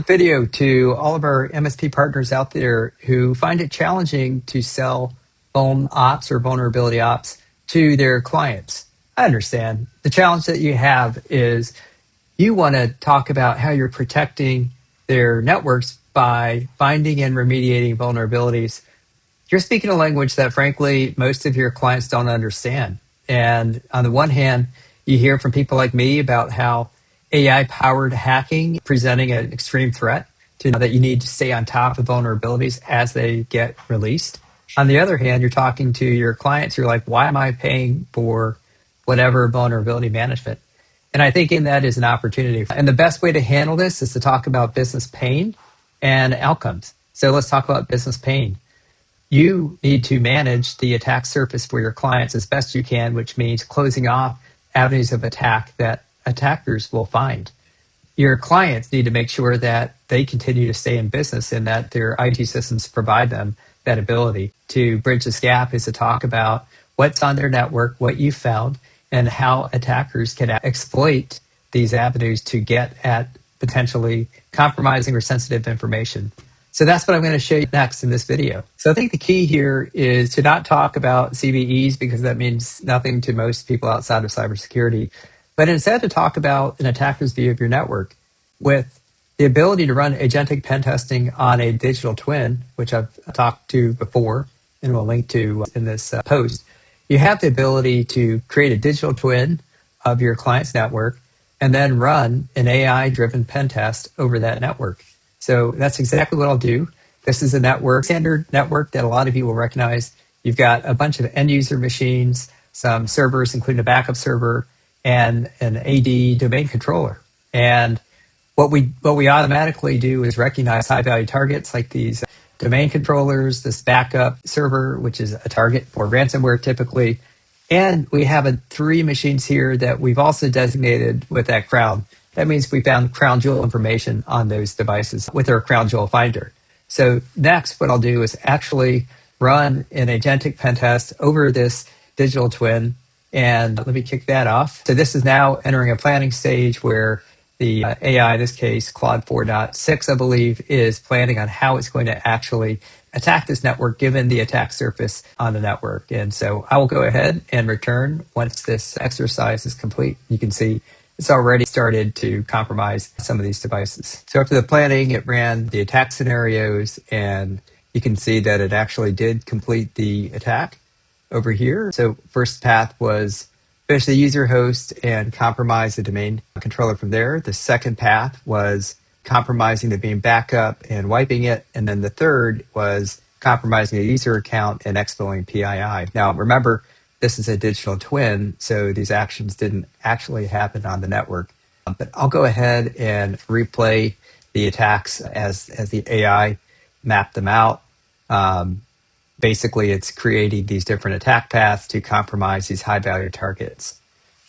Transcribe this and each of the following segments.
quick video to all of our MSP partners out there who find it challenging to sell vuln ops or vulnerability ops to their clients. I understand. The challenge that you have is you want to talk about how you're protecting their networks by finding and remediating vulnerabilities. You're speaking a language that, frankly, most of your clients don't understand. And on the one hand, you hear from people like me about how AI-powered hacking presenting an extreme threat to that you need to stay on top of vulnerabilities as they get released. On the other hand, you're talking to your clients. You're like, why am I paying for whatever vulnerability management? And I think in that is an opportunity. And the best way to handle this is to talk about business pain and outcomes. So let's talk about business pain. You need to manage the attack surface for your clients as best you can, which means closing off avenues of attack that attackers will find. Your clients need to make sure that they continue to stay in business and that their IT systems provide them that ability. To bridge this gap is to talk about what's on their network, what you found, and how attackers can exploit these avenues to get at potentially compromising or sensitive information. So that's what I'm going to show you next in this video. So I think the key here is to not talk about CVEs because that means nothing to most people outside of cybersecurity, but instead to talk about an attacker's view of your network with the ability to run agentic pen testing on a digital twin, which I've talked to before and will link to in this post. You have the ability to create a digital twin of your client's network and then run an AI-driven pen test over that network. So that's exactly what I'll do. This is a network, standard network that a lot of you will recognize. You've got a bunch of end user machines, some servers, including a backup server, and an AD domain controller. And what we automatically do is recognize high value targets like these domain controllers, this backup server, which is a target for ransomware typically. And we have 3 machines here that we've also designated with that crown. That means we found crown jewel information on those devices with our crown jewel finder. So next, what I'll do is actually run an agentic pen test over this digital twin. And let me kick that off. So this is now entering a planning stage where the AI, in this case, Claude 4.6, I believe, is planning on how it's going to actually attack this network given the attack surface on the network. And so I will go ahead and return once this exercise is complete. You can see it's already started to compromise some of these devices. So after the planning, it ran the attack scenarios, and you can see that it actually did complete the attack over here. So first path was finish the user host and compromise the domain controller from there. The second path was compromising the Veeam backup and wiping it. And then the third was compromising a user account and exploiting PII. Now, remember, this is a digital twin, so these actions didn't actually happen on the network. But I'll go ahead and replay the attacks as the AI mapped them out. Basically, it's creating these different attack paths to compromise these high-value targets.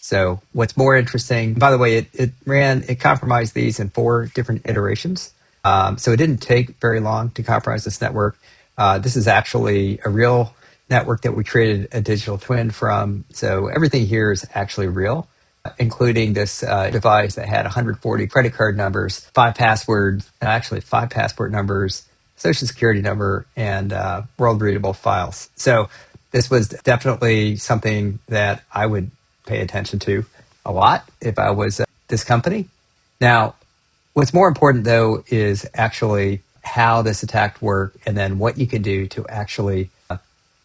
So what's more interesting, by the way, it compromised these in 4 different iterations. So it didn't take very long to compromise this network. This is actually a real network that we created a digital twin from. So everything here is actually real, including this device that had 140 credit card numbers, 5 passwords, actually 5 passport numbers, social security number, and world readable files. So this was definitely something that I would pay attention to a lot if I was this company. Now, what's more important though is actually how this attack worked and then what you can do to actually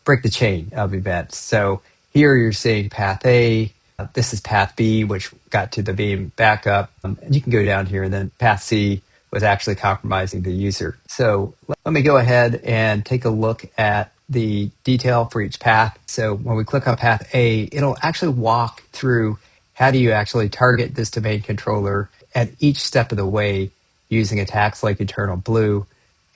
break the chain of events. So here you're seeing path A, this is path B, which got to the Veeam backup, and you can go down here, and then path C was actually compromising the user. So let me go ahead and take a look at the detail for each path. So when we click on path A, it'll actually walk through how do you actually target this domain controller at each step of the way using attacks like Eternal Blue.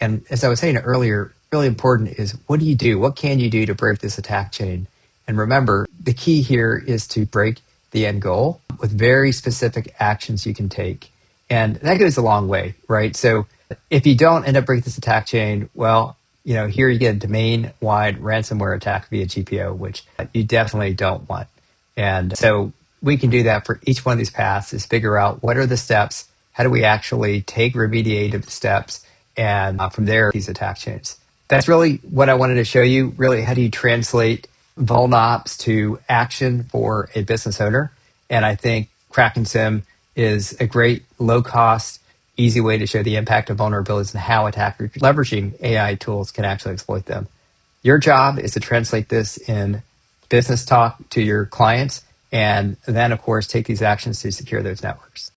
And as I was saying earlier, really important is what do you do? What can you do to break this attack chain? And remember, the key here is to break the end goal with very specific actions you can take. And that goes a long way, right? So if you don't end up breaking this attack chain, well, here you get a domain-wide ransomware attack via GPO, which you definitely don't want. And so we can do that for each one of these paths, is figure out what are the steps how do we actually take remediative steps and from there, these attack chains. That's really what I wanted to show you. Really, how do you translate vulnops to action for a business owner? And I think Kraken SIM is a great low cost, easy way to show the impact of vulnerabilities and how attackers leveraging AI tools can actually exploit them. Your job is to translate this in business talk to your clients and then, of course, take these actions to secure those networks.